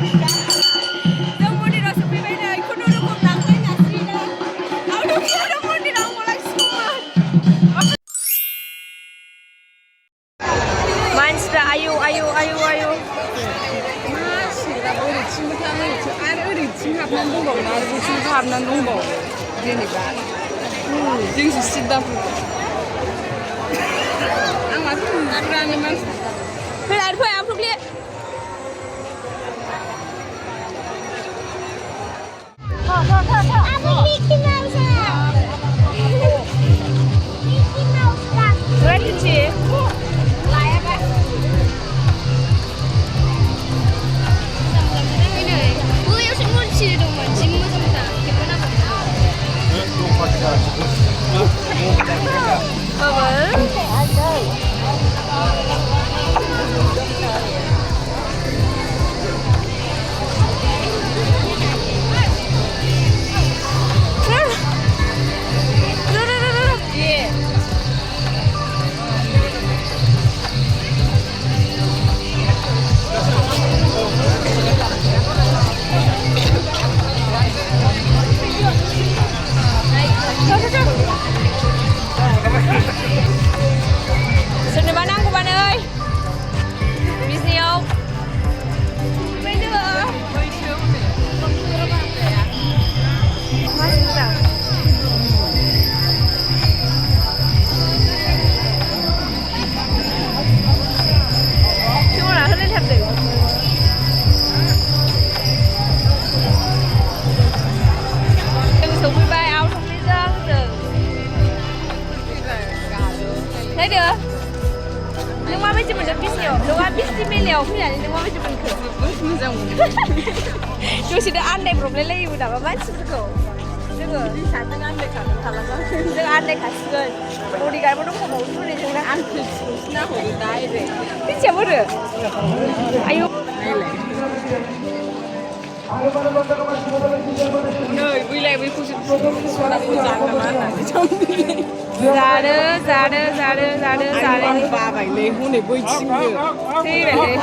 जों मन्दिराव सफैबाय नै खुनुरुखुम लांबाय नास्रिना आउटफिटआव मन्दिराव गलायसिगौमोन मानसिफ्रा आयौ आयौ आयौ आयौ मा सिग्रा ओरैथिंबो थाङो आरो ओरैथिं हाबनानै दंबावो आरो बैथिंबो हाबनानै दंबावो जेनेबा जोंसो सिद्दा फैबाय आं माथो नुग्रानो मानसि फैनानै फै आमफ्रुग्लि Where did she? Sonoba naंगौबा नै बिजनियाव फैदो खेवना होलायथारदों जों सफैबाय आउटफिटजों जों नायदो नों माबायदि मोनदों बिजनियाव नङा बिजनि मेलायाव फैनानै नों माबायदि मोनखो मोजां मोनो दसेनो आन्दायब्रबलायलायोमोन नामा मानसिफोरखौ जोङो सानजों आन्दायखागोन जों आन्दायखासिगोन बडिगार्डबो दंबावो हरै जोंना आन्दायसिगौसो नाहरो डाइरेक्ट मिथियाबोरो आयौ नै बैलाय बैखौसो सनाखौ जानो नामा होननानै जानो बाबायलै हनै बैथिंबो थैबायलै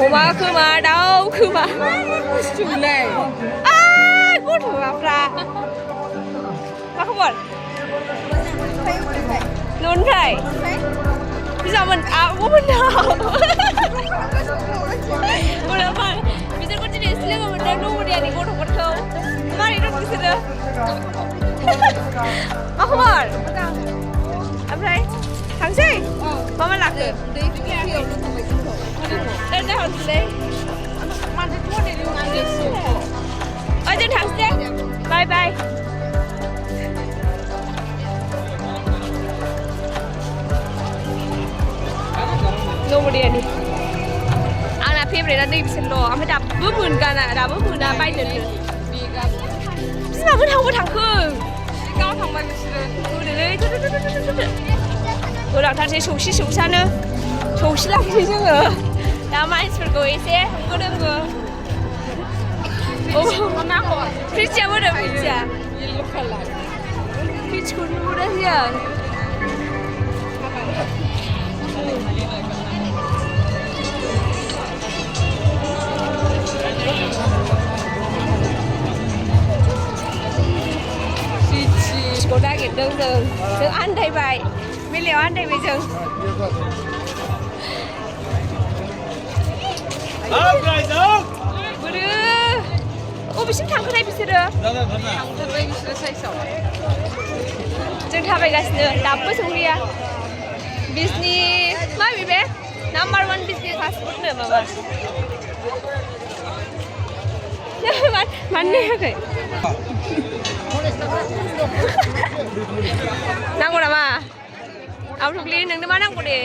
अमा खोमा दाउ खोमा बुस्थुलाय गथ'फ्रा मा खबर न'निफ्राय बिजामोन आब'मोननाव उनावहाय बिसोरखौ दिनै एसे लोगो मोनदों न'मनियानि गथ'फोरखौ मारै दं बिसोरो मा खबर ओमफ्राय थांसै मा मा लाखो दोनहरसै जों थांसै बाय बाय न'मनियानि आंना फेभरेटआ नै बिसोरल' ओमफ्राय दाबो मोनगाना दाबो मोना बायनोनो बिमाबो थांखो गाव थांबाय बिसोरो ओरैलै गोनांथारसै सौसानो सौसिलांसै जोङो दा मानसिफोरखौ एसे होंगो दोंगो फ्रिजिया बोरो फ्रिजिया फ्रिजखौ नुहुराखै आं फ्रिजखौ नागिरदों जों आन्दायबाय मेलायाव आन्दायबाय जों बोरो अबेसिम थांखोनाय बिसोरो जों थाबायगासिनो दाबो सौहैया बिजनि मा बे नाम्बार 1 बिजनि फास्टफुडनो माबा मानो नायाखै नांगौ नामा आउटफिट नोंनो मा नांगौ दे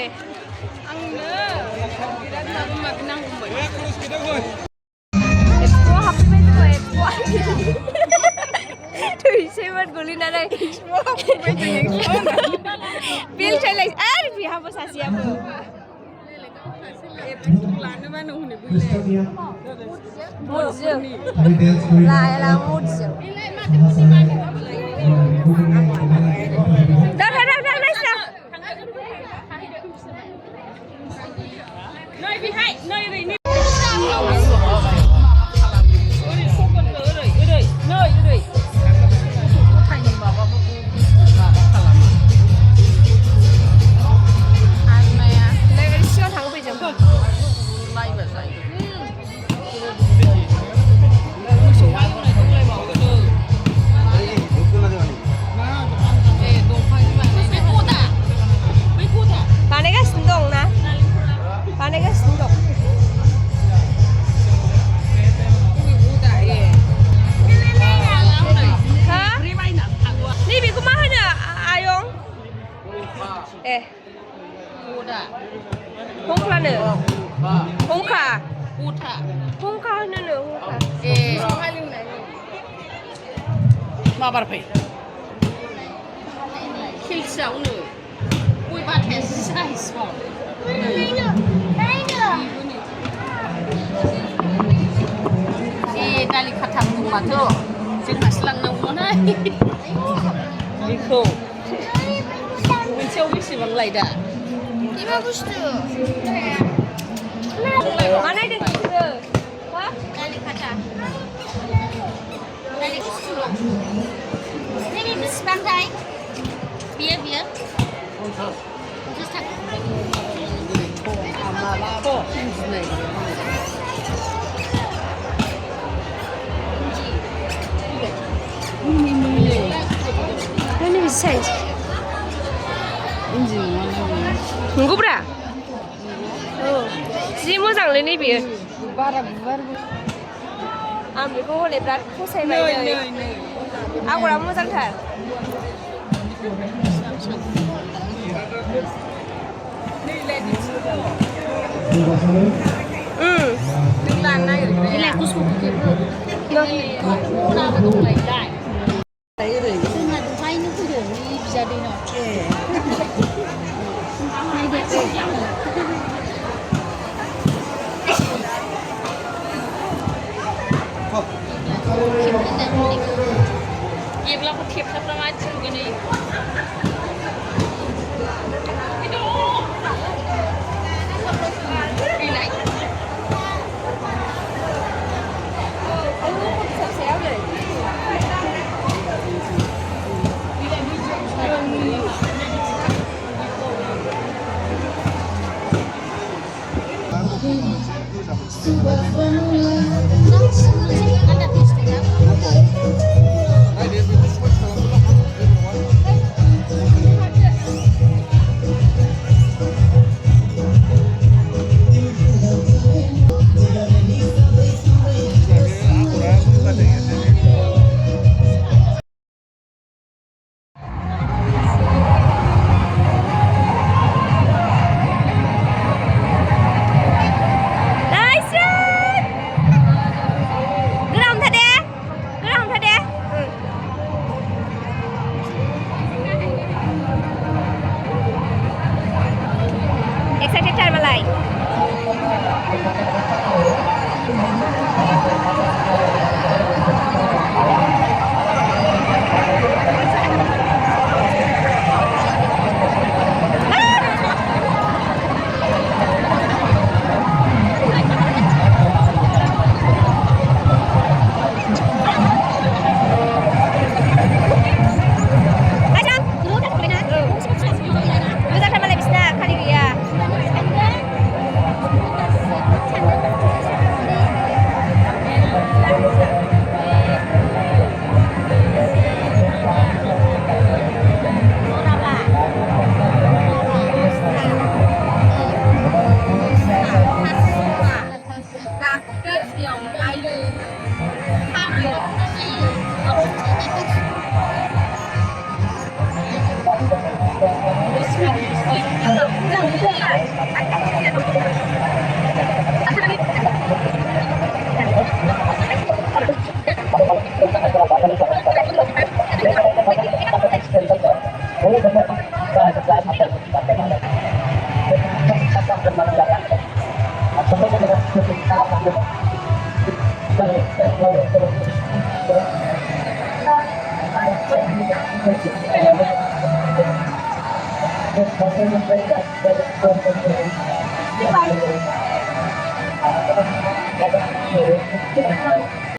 आंनो बिराद माबा माबि नांगौमोन एप्स'आव हाबफैबाय जोङो एप्स'आव थैसैमोन गोलैनानै बिल थैलाय आरो बिहाबो सासेयाबो लानोबानो हनै मदजों लाया मदजों Eh, Kuda. hongkla ne? Hongka. Kuda. Hongka ne hongka. Mabar fai. Kilsawno. Ui bates size ba. Dali khatam dong mato. जोंहा लांनांगौमोनहाय बेखौ मोनसेयाव बेसेबां लायदा Ima bustu. Mana ada tu? Wah, Dali kata. Dali bustu. Ini besebelah tay. Biar. Terus tak. Mana bisa? Nunggu berapa? Oh, si moजांलै नैबे. बारा गुवार आं बेखौ हले बिराद फसायबाय नै. आगरा मोजांथार. नों लानो नागिरगोन Bila aku suka kebun. Orang tu lain. Cuma Dubai ni tu dia ni bisa dia nak. Ni dia. Yelah aku tiap sama macam gini. Ada pesta ya. Excited time alai.